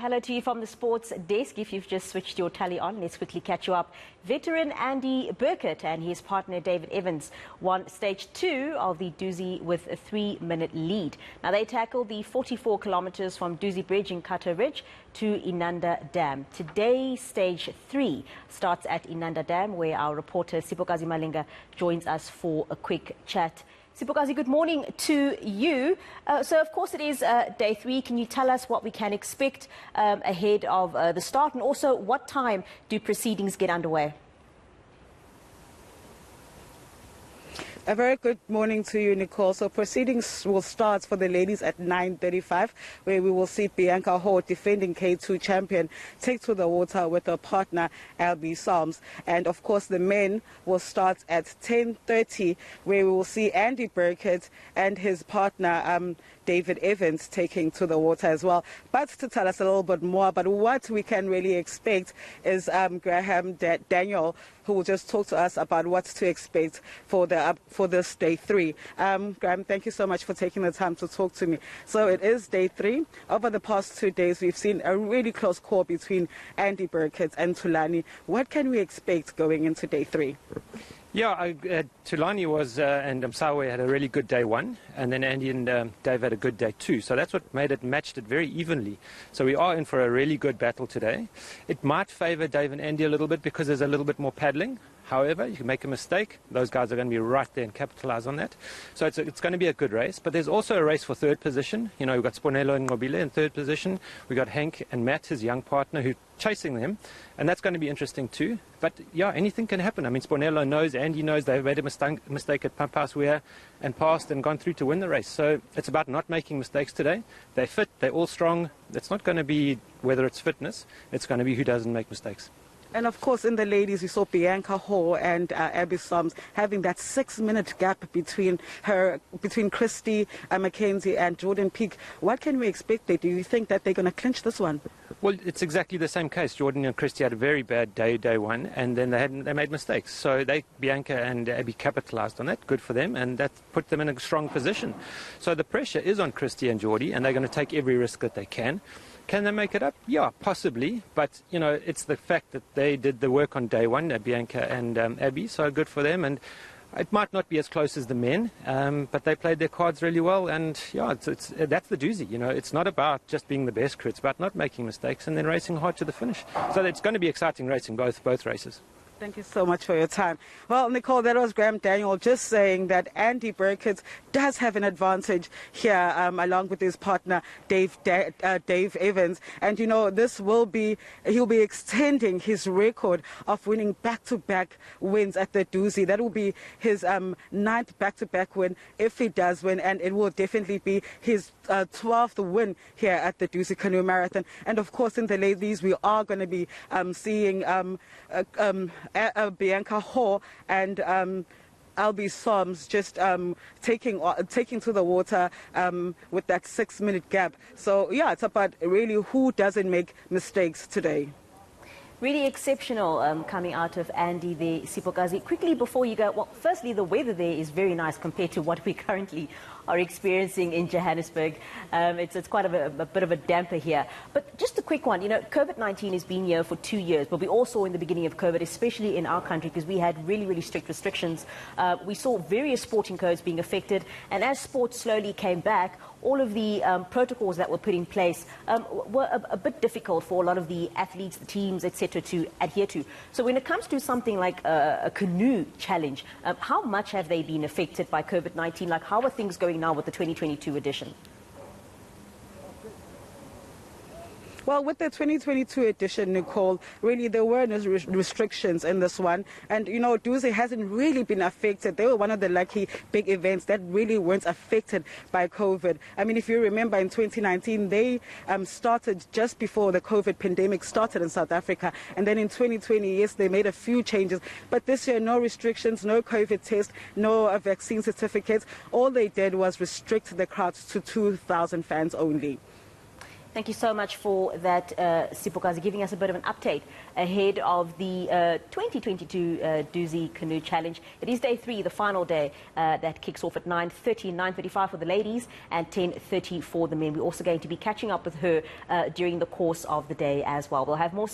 hello to you from the sports desk. If you've just switched your tally on, let's quickly catch you up. Veteran Andy Birkett and his partner David Evans won stage 2 of the Dusi with a 3-minute lead. Now they tackled the 44 kilometres from Dusi Bridge in Cato Ridge to Inanda Dam. Today, stage 3 starts at Inanda Dam, where our reporter Siphokazi Malinga joins us for a quick chat. Siphokazi, good morning to you. So, of course, it is day 3. Can you tell us what we can expect ahead of the start, and also what time do proceedings get underway? A very good morning to you, Nicole. So proceedings will start for the ladies at 9:35, where we will see Bianca Hall, defending K2 champion, take to the water with her partner, Albie Psalms. And, of course, the men will start at 10:30, where we will see Andy Birkett and his partner, David Evans, taking to the water as well. But to tell us a little bit more about what we can really expect is Graham Daniel, who will just talk to us about what to expect for this day 3. Graham, thank you so much for taking the time to talk to me. So it is day 3. Over the past 2 days, we've seen a really close call between Andy Birkett and Thulani. What can we expect going into day 3? Yeah, Thulani and Msawe had a really good day 1, and then Andy and Dave had a good day 2. So that's what matched it very evenly. So we are in for a really good battle today. It might favour Dave and Andy a little bit because there's a little bit more paddling. However, you can make a mistake. Those guys are going to be right there and capitalise on that. So it's going to be a good race. But there's also a race for 3rd position. You know, we've got Sponelo and Ngobile in 3rd position. We've got Hank and Matt, his young partner, who's chasing them. And that's going to be interesting too. But, yeah, anything can happen. I mean, Sponelo knows, Andy knows they've made a mistake at Pampaswea and passed and gone through to win the race. So it's about not making mistakes today. They're fit. They're all strong. It's not going to be whether it's fitness. It's going to be who doesn't make mistakes. And, of course, in the ladies, we saw Bianca Hall and Albie Psalms having that 6-minute gap between Christy Mackenzie and Jordan Peak. What can we expect there? Do you think that they're going to clinch this one? Well, it's exactly the same case. Jordan and Christy had a very bad day 1, and then they made mistakes. So Bianca and Abby capitalised on that. Good for them, and that put them in a strong position. So the pressure is on Christy and Jordy, and they're going to take every risk that they can. Can they make it up? Yeah, possibly. But, you know, it's the fact that they did the work on day 1, Bianca and Abby, so good for them. And it might not be as close as the men, but they played their cards really well. And, yeah, that's the doozy. You know, it's not about just being the best crew. It's about not making mistakes and then racing hard to the finish. So it's going to be exciting racing, both races. Thank you so much for your time. Well, Nicole, that was Graham Daniel just saying that Andy Birkett does have an advantage here, along with his partner, Dave Evans. And, you know, he'll be extending his record of winning back-to-back wins at the Dusi. That will be his 9th back-to-back win if he does win, and it will definitely be his 12th win here at the Dusi Canoe Marathon. And, of course, in the ladies, we are going to be seeing Bianca Hall and Albie Psalms just taking to the water with that 6-minute gap. So, yeah, it's about really who doesn't make mistakes today. Really exceptional coming out of Andy there, Siphokazi. Quickly before you go, well, firstly, the weather there is very nice compared to what we currently are experiencing in Johannesburg. It's quite a bit of a damper here. But just a quick one, you know, COVID-19 has been here for 2 years, but we all saw in the beginning of COVID, especially in our country, because we had really, really strict restrictions. We saw various sporting codes being affected, and as sports slowly came back, all of the protocols that were put in place were a bit difficult for a lot of the athletes, the teams, etc., to adhere to. So when it comes to something like a canoe challenge, how much have they been affected by COVID-19? Like, how are things going now with the 2022 edition? Well, with the 2022 edition, Nicole, really there were no restrictions in this one. And, you know, Dusi hasn't really been affected. They were one of the lucky big events that really weren't affected by COVID. I mean, if you remember in 2019, they started just before the COVID pandemic started in South Africa. And then in 2020, yes, they made a few changes. But this year, no restrictions, no COVID test, no vaccine certificates. All they did was restrict the crowds to 2,000 fans only. Thank you so much for that, Siphokazi, giving us a bit of an update ahead of the 2022 Dusi Canoe Challenge. It is day 3, the final day, that kicks off at 9:30, 9:35 for the ladies and 10:30 for the men. We're also going to be catching up with her during the course of the day as well. We'll have more